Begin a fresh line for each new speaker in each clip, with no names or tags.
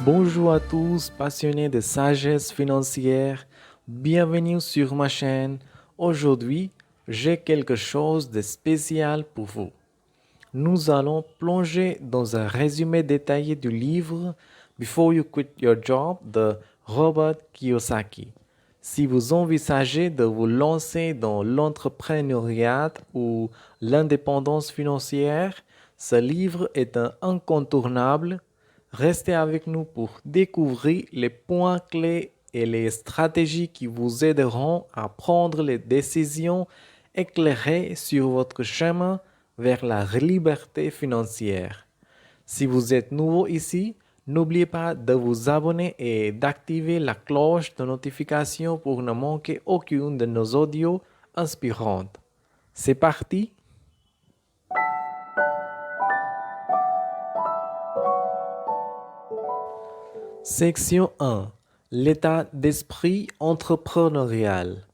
Bonjour à tous, passionnés de sagesse financière. Bienvenue sur ma chaîne. Aujourd'hui, j'ai quelque chose de spécial pour vous. Nous allons plonger dans un résumé détaillé du livre Before You Quit Your Job de Robert Kiyosaki. Si vous envisagez de vous lancer dans l'entrepreneuriat ou l'indépendance financière, ce livre est un incontournable. Restez avec nous pour découvrir les points clés et les stratégies qui vous aideront à prendre les décisions éclairées sur votre chemin vers la liberté financière. Si vous êtes nouveau ici, n'oubliez pas de vous abonner et d'activer la cloche de notification pour ne manquer aucune de nos audios inspirantes. C'est parti! Section 1. L'état d'esprit entrepreneurial.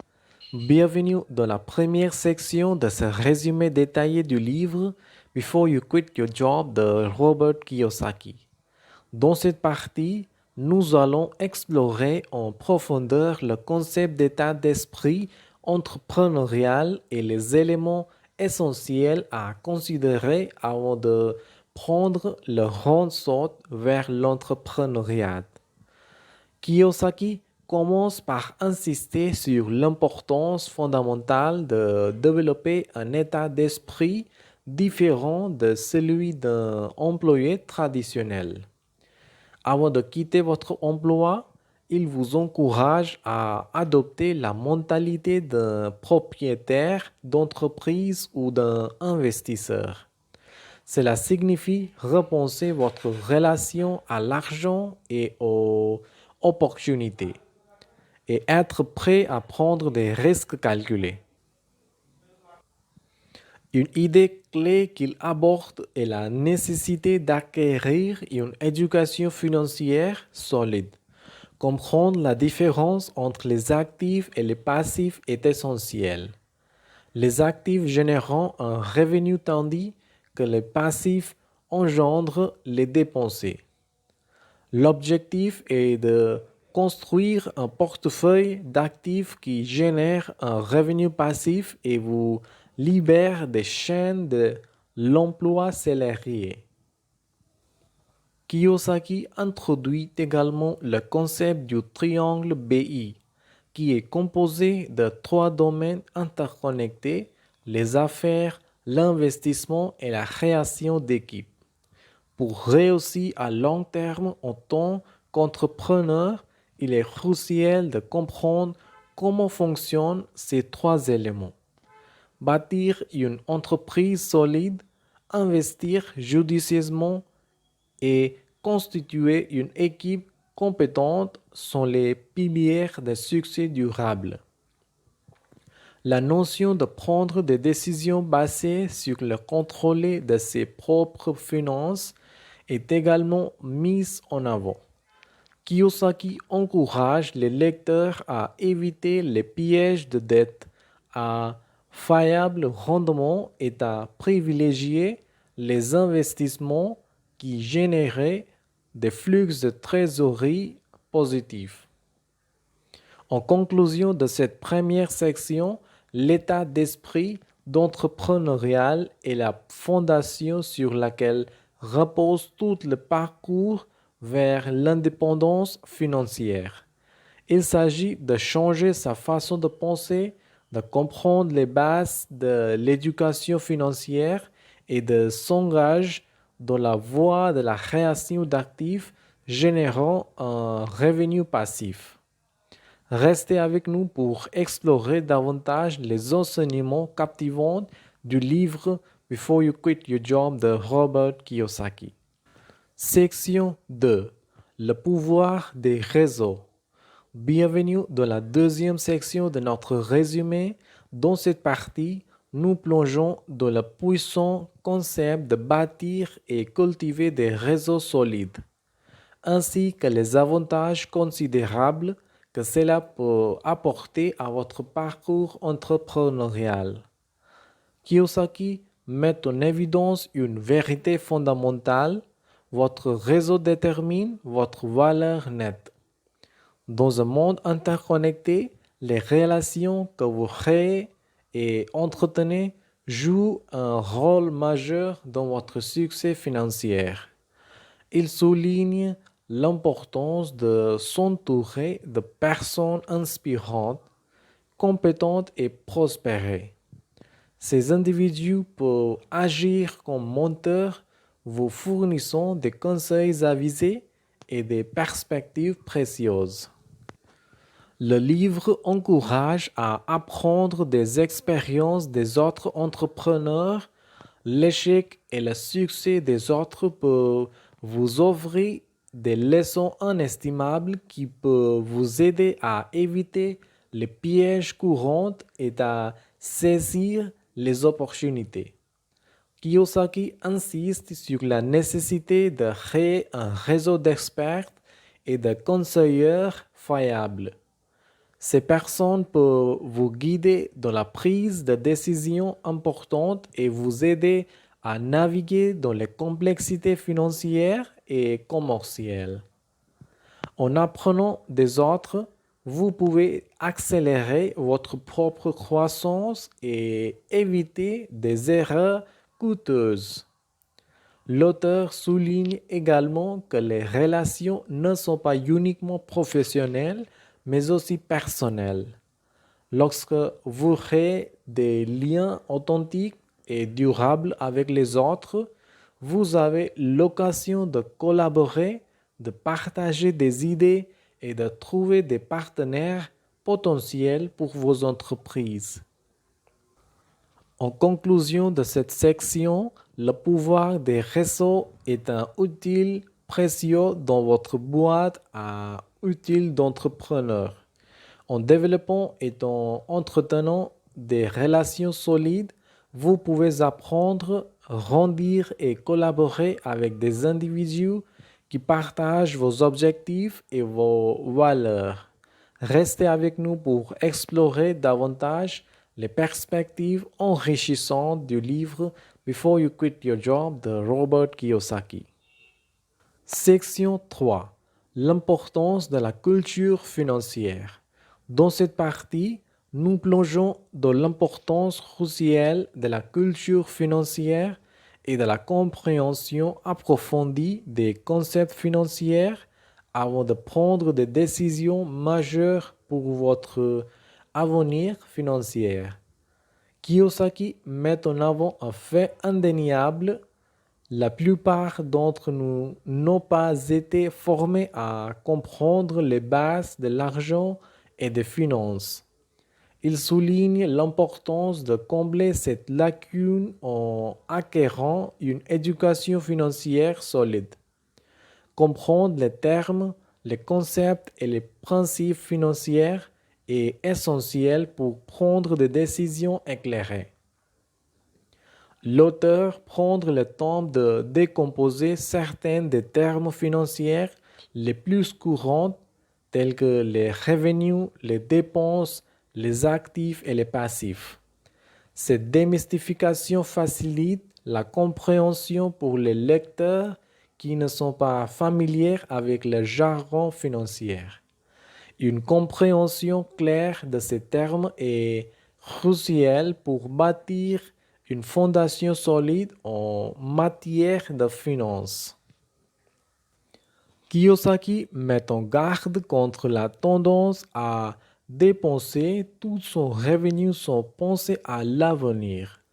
Bienvenue dans la première section de ce résumé détaillé du livre Before You Quit Your Job de Robert Kiyosaki. Dans cette partie, nous allons explorer en profondeur le concept d'état d'esprit entrepreneurial et les éléments essentiels à considérer avant de prendre le grand saut vers l'entrepreneuriat. Kiyosaki commence par insister sur l'importance fondamentale de développer un état d'esprit différent de celui d'un employé traditionnel. Avant de quitter votre emploi, il vous encourage à adopter la mentalité d'un propriétaire d'entreprise ou d'un investisseur. Cela signifie repenser votre relation à l'argent et aux opportunités et être prêt à prendre des risques calculés. Une idée clé qu'il aborde est la nécessité d'acquérir une éducation financière solide. Comprendre la différence entre les actifs et les passifs est essentiel. Les actifs générant un revenu tandis que les passifs engendrent les dépenses. L'objectif est de construire un portefeuille d'actifs qui génère un revenu passif et vous libère des chaînes de l'emploi salarié. Kiyosaki introduit également le concept du triangle BI, qui est composé de 3 domaines interconnectés, les affaires, l'investissement et la création d'équipes. Pour réussir à long terme en tant qu'entrepreneur, il est crucial de comprendre comment fonctionnent ces 3 éléments. Bâtir une entreprise solide, investir judicieusement et constituer une équipe compétente sont les piliers de succès durable. La notion de prendre des décisions basées sur le contrôle de ses propres finances est également mise en avant. Kiyosaki encourage les lecteurs à éviter les pièges de dette à faible rendement et à privilégier les investissements qui génèrent des flux de trésorerie positifs. En conclusion de cette première section, l'état d'esprit d'entrepreneurial est la fondation sur laquelle repose tout le parcours vers l'indépendance financière. Il s'agit de changer sa façon de penser, de comprendre les bases de l'éducation financière et de s'engager dans la voie de la création d'actifs générant un revenu passif. Restez avec nous pour explorer davantage les enseignements captivants du livre Before You Quit Your Job de Robert Kiyosaki. Section 2. Le pouvoir des réseaux. Bienvenue dans la deuxième section de notre résumé. Dans cette partie, nous plongeons dans le puissant concept de bâtir et cultiver des réseaux solides, ainsi que les avantages considérables que cela peut apporter à votre parcours entrepreneurial. Kiyosaki met en évidence une vérité fondamentale: votre réseau détermine votre valeur nette. Dans un monde interconnecté, les relations que vous créez et entretenez jouent un rôle majeur dans votre succès financier. Il souligne l'importance de s'entourer de personnes inspirantes, compétentes et prospérées. Ces individus peuvent agir comme menteurs, vous fournissant des conseils avisés et des perspectives précieuses. Le livre encourage à apprendre des expériences des autres entrepreneurs. L'échec et le succès des autres peuvent vous offrir des leçons inestimables qui peuvent vous aider à éviter les pièges courants et à saisir les opportunités. Kiyosaki insiste sur la nécessité de créer un réseau d'experts et de conseillers fiables. Ces personnes peuvent vous guider dans la prise de décisions importantes et vous aider à naviguer dans les complexités financières et commerciales. En apprenant des autres, vous pouvez accélérer votre propre croissance et éviter des erreurs coûteuses. L'auteur souligne également que les relations ne sont pas uniquement professionnelles, mais aussi personnelles. Lorsque vous créez des liens authentiques et durables avec les autres, vous avez l'occasion de collaborer, de partager des idées et de trouver des partenaires potentiels pour vos entreprises. En conclusion de cette section, le pouvoir des réseaux est un outil précieux dans votre boîte à outils d'entrepreneur. En développant et en entretenant des relations solides, vous pouvez apprendre, grandir et collaborer avec des individus qui partagent vos objectifs et vos valeurs. Restez avec nous pour explorer davantage les perspectives enrichissantes du livre Before You Quit Your Job de Robert Kiyosaki. Section 3. L'importance de la culture financière. Dans cette partie, nous plongeons dans l'importance cruciale de la culture financière et de la compréhension approfondie des concepts financiers avant de prendre des décisions majeures pour votre avenir financier. Kiyosaki met en avant un fait indéniable: la plupart d'entre nous n'ont pas été formés à comprendre les bases de l'argent et des finances. Il souligne l'importance de combler cette lacune en acquérant une éducation financière solide. Comprendre les termes, les concepts et les principes financiers est essentiel pour prendre des décisions éclairées. L'auteur prend le temps de décomposer certains des termes financiers les plus courants, tels que les revenus, les dépenses, les actifs et les passifs. Cette démystification facilite la compréhension pour les lecteurs qui ne sont pas familiers avec le jargon financier. Une compréhension claire de ces termes est cruciale pour bâtir une fondation solide en matière de finances. Kiyosaki met en garde contre la tendance à dépenser tout son revenu sans penser à l'avenir.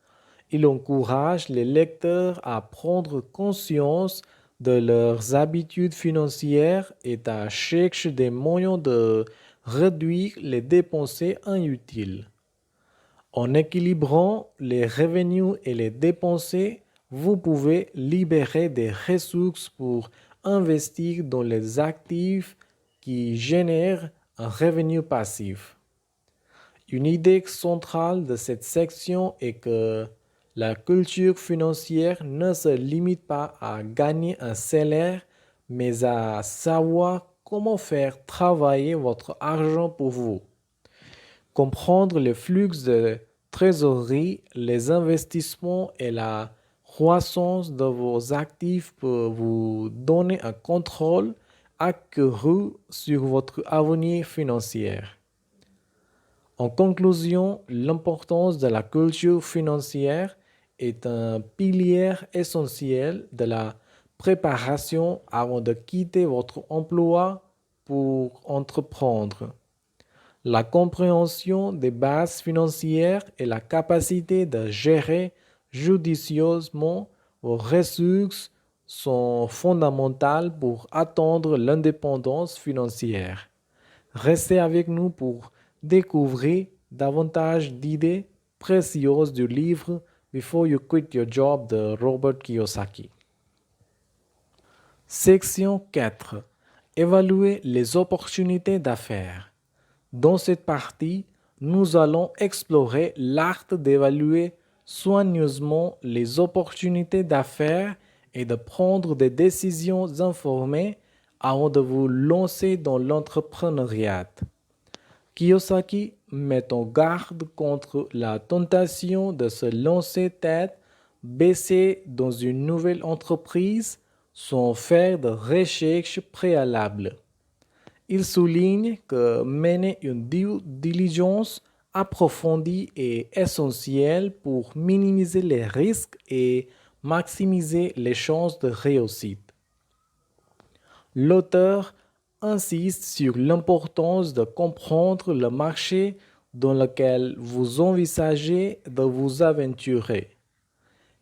Il encourage les lecteurs à prendre conscience de leurs habitudes financières et à chercher des moyens de réduire les dépenses inutiles. En équilibrant les revenus et les dépenses, vous pouvez libérer des ressources pour investir dans les actifs qui génèrent un revenu passif. Une idée centrale de cette section est que la culture financière ne se limite pas à gagner un salaire, mais à savoir comment faire travailler votre argent pour vous. Comprendre le flux de trésorerie, les investissements et la croissance de vos actifs peut vous donner un contrôle accru sur votre avenir financier. En conclusion, l'importance de la culture financière est un pilier essentiel de la préparation avant de quitter votre emploi pour entreprendre. La compréhension des bases financières et la capacité de gérer judicieusement vos ressources sont fondamentales pour atteindre l'indépendance financière. Restez avec nous pour découvrir davantage d'idées précieuses du livre Before You Quit Your Job de Robert Kiyosaki. Section 4. Évaluer les opportunités d'affaires. Dans cette partie, nous allons explorer l'art d'évaluer soigneusement les opportunités d'affaires et de prendre des décisions informées avant de vous lancer dans l'entrepreneuriat. Kiyosaki met en garde contre la tentation de se lancer tête baissée dans une nouvelle entreprise sans faire de recherche préalable. Il souligne que mener une due diligence approfondie est essentiel pour minimiser les risques et maximiser les chances de réussite. L'auteur insiste sur l'importance de comprendre le marché dans lequel vous envisagez de vous aventurer.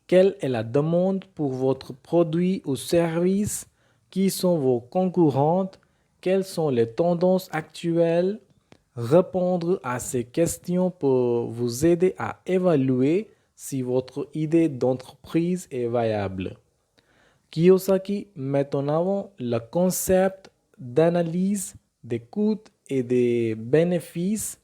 Quelle est la demande pour votre produit ou service? Qui sont vos concurrentes? Quelles sont les tendances actuelles? Répondre à ces questions peut vous aider à évaluer si votre idée d'entreprise est viable. Kiyosaki met en avant le concept d'analyse des coûts et des bénéfices.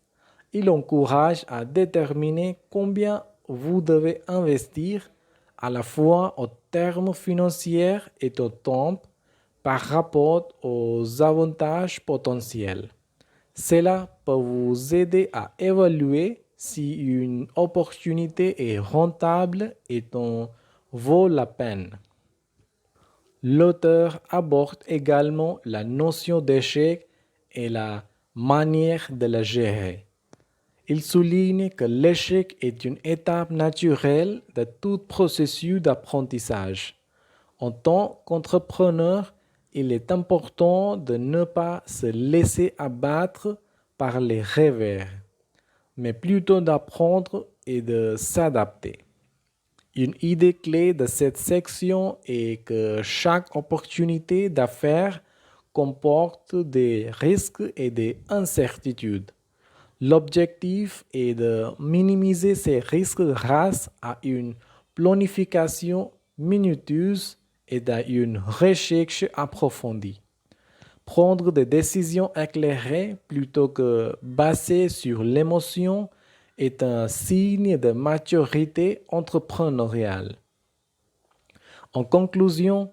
Il encourage à déterminer combien vous devez investir à la fois en termes financiers et en temps par rapport aux avantages potentiels. Cela peut vous aider à évaluer si une opportunité est rentable et en vaut la peine. L'auteur aborde également la notion d'échec et la manière de la gérer. Il souligne que l'échec est une étape naturelle de tout processus d'apprentissage. En tant qu'entrepreneur, il est important de ne pas se laisser abattre par les revers, mais plutôt d'apprendre et de s'adapter. Une idée clé de cette section est que chaque opportunité d'affaires comporte des risques et des incertitudes. L'objectif est de minimiser ces risques grâce à une planification minutieuse et à une recherche approfondie. Prendre des décisions éclairées plutôt que basées sur l'émotion est un signe de maturité entrepreneuriale. En conclusion,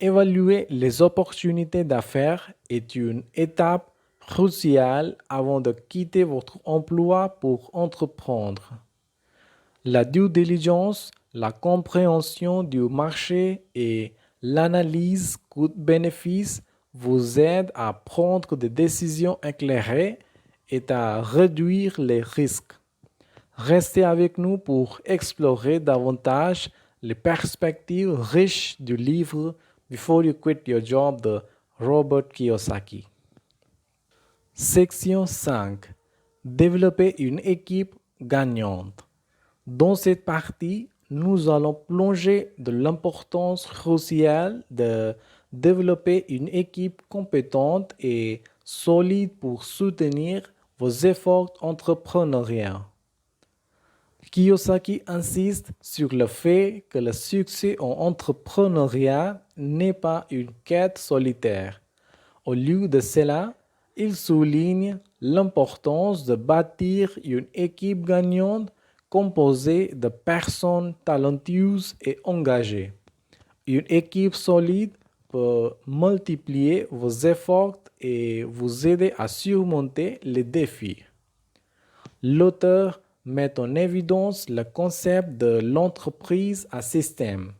évaluer les opportunités d'affaires est une étape cruciale avant de quitter votre emploi pour entreprendre. La due diligence, la compréhension du marché et l'analyse coût-bénéfice vous aident à prendre des décisions éclairées et à réduire les risques. Restez avec nous pour explorer davantage les perspectives riches du livre Before You Quit Your Job de Robert Kiyosaki. Section 5. Développer une équipe gagnante. Dans cette partie, nous allons plonger de l'importance cruciale de développer une équipe compétente et solide pour soutenir vos efforts entrepreneuriaux. Kiyosaki insiste sur le fait que le succès en entrepreneuriat n'est pas une quête solitaire. Au lieu de cela, il souligne l'importance de bâtir une équipe gagnante composée de personnes talentueuses et engagées. Une équipe solide peut multiplier vos efforts et vous aider à surmonter les défis. L'auteur met en évidence le concept de l'entreprise à système.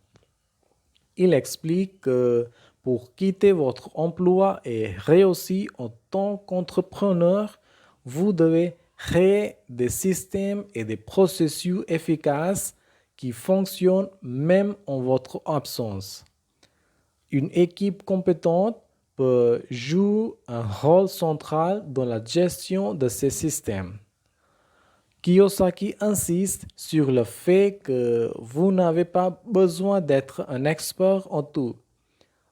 Il explique que pour quitter votre emploi et réussir en tant qu'entrepreneur, vous devez créer des systèmes et des processus efficaces qui fonctionnent même en votre absence. Une équipe compétente peut jouer un rôle central dans la gestion de ces systèmes. Kiyosaki insiste sur le fait que vous n'avez pas besoin d'être un expert en tout.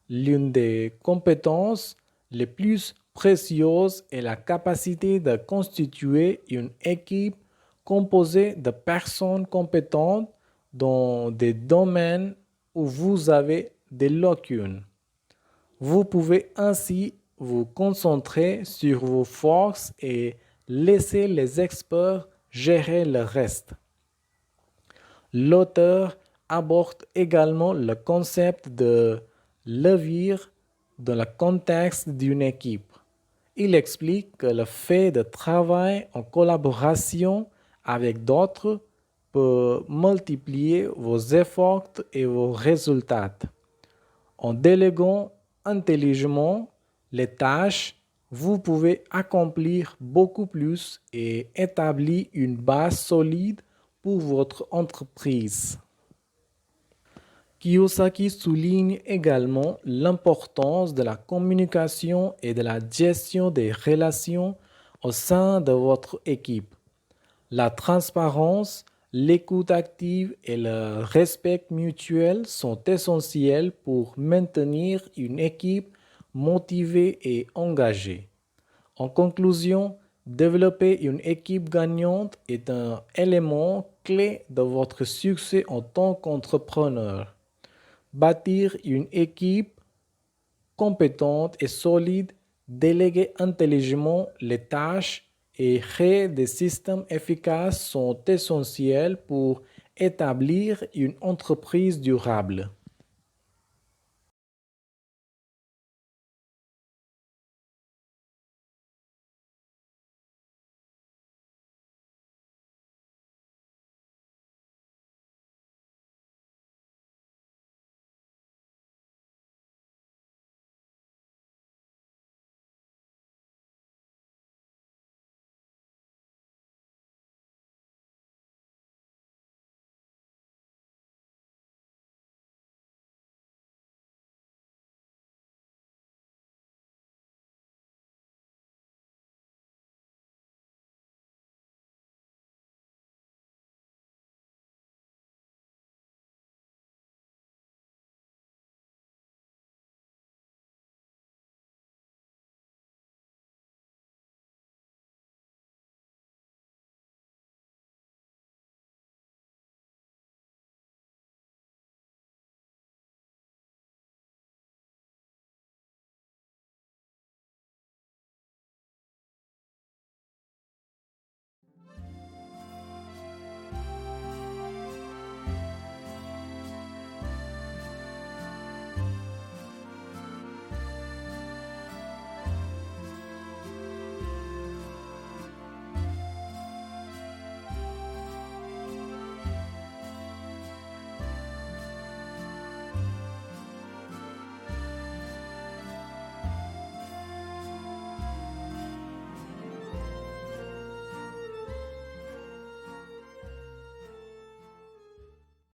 L'une des compétences les plus précieuses est la capacité de constituer une équipe composée de personnes compétentes dans des domaines où vous avez des lacunes. Vous pouvez ainsi vous concentrer sur vos forces et laisser les experts gérer le reste. L'auteur aborde également le concept de levier dans le contexte d'une équipe. Il explique que le fait de travailler en collaboration avec d'autres peut multiplier vos efforts et vos résultats. En déléguant intelligemment les tâches, vous pouvez accomplir beaucoup plus et établir une base solide pour votre entreprise. Kiyosaki souligne également l'importance de la communication et de la gestion des relations au sein de votre équipe. La transparence, l'écoute active et le respect mutuel sont essentiels pour maintenir une équipe motivée et engagée. En conclusion, développer une équipe gagnante est un élément clé de votre succès en tant qu'entrepreneur. Bâtir une équipe compétente et solide, déléguer intelligemment les tâches et créer des systèmes efficaces sont essentiels pour établir une entreprise durable.